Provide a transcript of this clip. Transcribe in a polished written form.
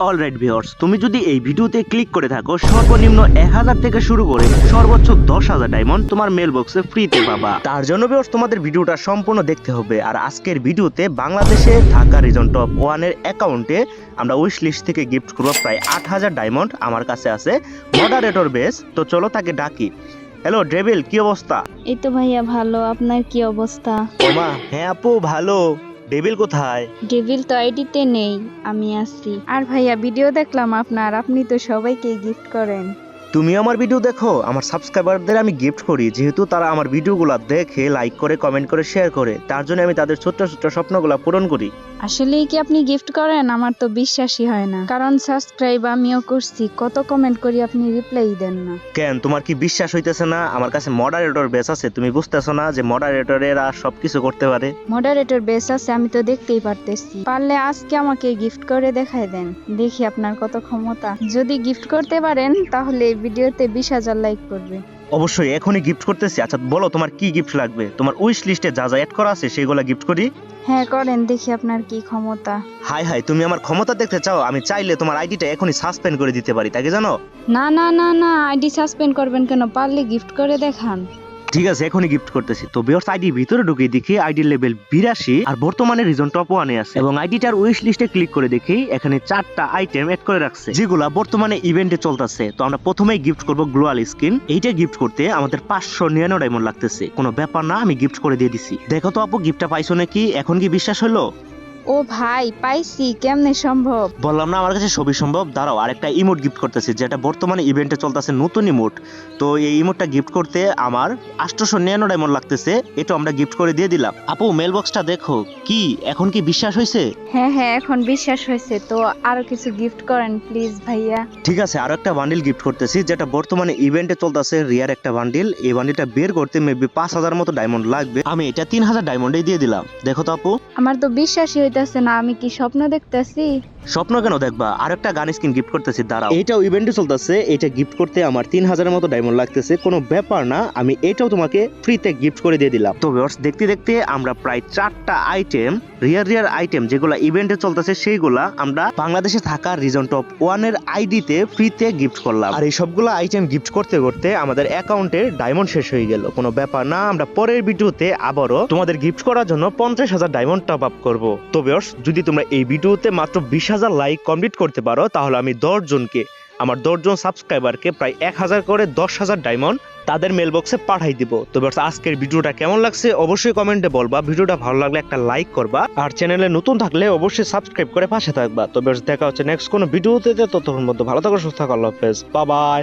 Alright viewers, তুমি যদি এই ভিডিওতে ক্লিক করে থাকো সর্বনিম্ন 1000 থেকে শুরু করে সর্বোচ্চ 10,000 ডায়মন্ড তোমার মেল বক্সে ফ্রিতে পাবা। তার জন্য ভিউয়ার্স তোমাদের ভিডিওটা সম্পূর্ণ দেখতে হবে। আর আজকের ভিডিওতে বাংলাদেশে ঢাকা রিজন টপ 1 এর অ্যাকাউন্টে আমরা উইশ লিস্ট থেকে গিফট করব প্রায় 8000 ডায়মন্ড। আমার কাছে আছে মডারেটর বেস, তো চলো তাকে ডাকি। হ্যালো ড্রেভিল, কি অবস্থা? এই তো ভাইয়া ভালো, আপনার কি অবস্থা? ওমা হ্যাঁ আপু ভালো। ডেভিল কোথায়? ডেভিল তো আইডিতে নেই, আমি আছি। আর ভাইয়া ভিডিও দেখলাম আপনার, আপনি তো সবাইকে গিফট করেন। তুমি আমার ভিডিও দেখো? আমার সাবস্ক্রাইবারদের আমি গিফট করি, যেহেতু তারা আমার ভিডিওগুলো দেখে লাইক করে, কমেন্ট করে, শেয়ার করে, তার জন্য আমি তাদের ছোট্ট ছোট্ট স্বপ্নগুলো পূরণ করি। আসলেই কি আপনি গিফট করেন? আমার তো বিশ্বাসই হয় না, কারণ সাবস্ক্রাইব আমিও করছি, কত কমেন্ট করি আপনি রিপ্লাই দেন না। কেন, তোমার কি বিশ্বাস হইতেছে না? আমার কাছে মডারেটর বেস আছে, তুমি বুঝতেছো না যে মডারেটরেরা সবকিছু করতে পারে? মডারেটর বেস আছে, আমি তো দেখতেই পারতেছি। পারলে আজকে আমাকে গিফট করে দেখাই দেন, দেখি আপনার কত ক্ষমতা। যদি গিফট করতে পারেন তাহলে ভিডিওতে 20,000 লাইক করবে। অবশ্যই এখনই গিফট করতেছি। আচ্ছা বলো তোমার কি গিফট লাগবে? তোমার উইশ লিস্টে যা যা অ্যাড করা আছে সেগুলো গিফট করি। হ্যাঁ করেন, দেখি আপনার কি ক্ষমতা। হাই হাই, তুমি আমার ক্ষমতা দেখতে চাও? আমি চাইলে তোমার আইডিটা এখনই সাসপেন্ড করে দিতে পারি, তাকে জানো? না না না না, আইডি সাসপেন্ড করবেন কেন? পারলে গিফট করে দেখান। ঠিক আছে, এখনই গিফট করতেছি। তো ভিউয়ার্স আইডি ভিতরে ঢুকে দেখি আইডি লেভেল 82 আর বর্তমানে রিজন টপ 1 এ আছে, এবং আইডিটার উইশ লিস্টে ক্লিক করে দেখি এখানে 4টা আইটেম এড করে রাখছে যেগুলা বর্তমানে ইভেন্টে চলতেছে। তো আমরা প্রথমেই গিফট করব গ্লোয়াল স্কিন। এইটা গিফট করতে আমাদের 599 ডায়মন্ড লাগতেছে, কোনো ব্যাপার না, আমি গিফট করে দিয়ে দিছি। দেখো তো আপু গিফটটা পাইছো নাকি? এখন কি বিশ্বাস হলো? ও ভাই পাইছি, কেমনে সম্ভব? বললাম না আমার কাছে সবই সম্ভব। দাঁড়াও, আরেকটা ইমোট গিফট করতেছি যেটা বর্তমানে ইভেন্টে চলতেছে, নতুন ইমোট। তো এই ইমোটটা গিফট করতে আমার 899 ডায়মন্ড লাগতেছে, এটা আমরা গিফট করে দিয়ে দিলাম। আপু মেল বক্সটা দেখো, কি এখন কি বিশ্বাস হয়েছে? হ্যাঁ হ্যাঁ, এখন বিশ্বাস হয়েছে। তো আরো কিছু গিফট করেন প্লিজ ভাইয়া। ঠিক আছে, আরো একটা বান্ডিল গিফট করতেছি যেটা বর্তমানে ইভেন্টে চলতেছে, রিয়ার একটা বান্ডিল। এই বান্ডিলটা বের করতে মেবি 5000 মতো ডায়মন্ড লাগবে, আমি এটা 3000 ডায়মন্ডেই দিয়ে দিলাম। দেখো তো আপু। আমার তো বিশ্বাসই হইতাছে না, আমি কি স্বপ্ন দেখতেছি? স্বপ্ন কেন দেখবা, আরেকটা গান স্কিন গিফট করতেছি, দাঁড়াও। এটাও ইভেন্টে চলতেছে, এটা গিফট করতে আমার 3000 মতো ডায়মন্ড লাগতেছে, কোনো ব্যাপার না, আমি এটাও তোমাকে ফ্রিতে গিফট করে দিয়ে দিলাম। তো ভিউয়ার্স দেখতে দেখতে আমরা প্রায় 4টা আইটেম, রিয়ার আইটেম যেগুলা ইভেন্টে চলতেছে, সেইগুলা আমরা বাংলাদেশে থাকা রিজন টপ 1 এর আইডিতে ফ্রিতে গিফট করলাম। আর এই সবগুলো আইটেম গিফট করতে করতে আমাদের অ্যাকাউন্টে ডায়মন্ড শেষ হয়ে গেল, কোনো ব্যাপার না, আমরা পরের ভিডিওতে আবারও তোমাদের গিফট করার জন্য 50,000 ডায়মন্ড টপ আপ করবো। তো ভিউয়ার্স যদি তোমরা এই ভিডিওতে মাত্র 20,000 লাইক কমপ্লিট করতে পারো, তাহলে আমি 10 জনকে, আমার 10 জন সাবস্ক্রাইবারকে প্রায় 1000 করে 10,000 ডায়মন্ড তাদের মেল বক্সে পাঠাই দিব। তো ভিউয়ার্স আজকের ভিডিওটা কেমন লাগছে অবশ্যই কমেন্টে বলবা। ভিডিওটা ভালো লাগলে একটা লাইক করবা, আর চ্যানেলে নতুন থাকলে অবশ্যই সাবস্ক্রাইব করে পাশে থাকবা। তো ভিউয়ার্স দেখা হচ্ছে নেক্সট কোনো ভিডিওতে, ততক্ষণ মধ্যে ভালো থাকো, সুস্থ থাকো, আল্লাহ হাফেজ, বাই বাই।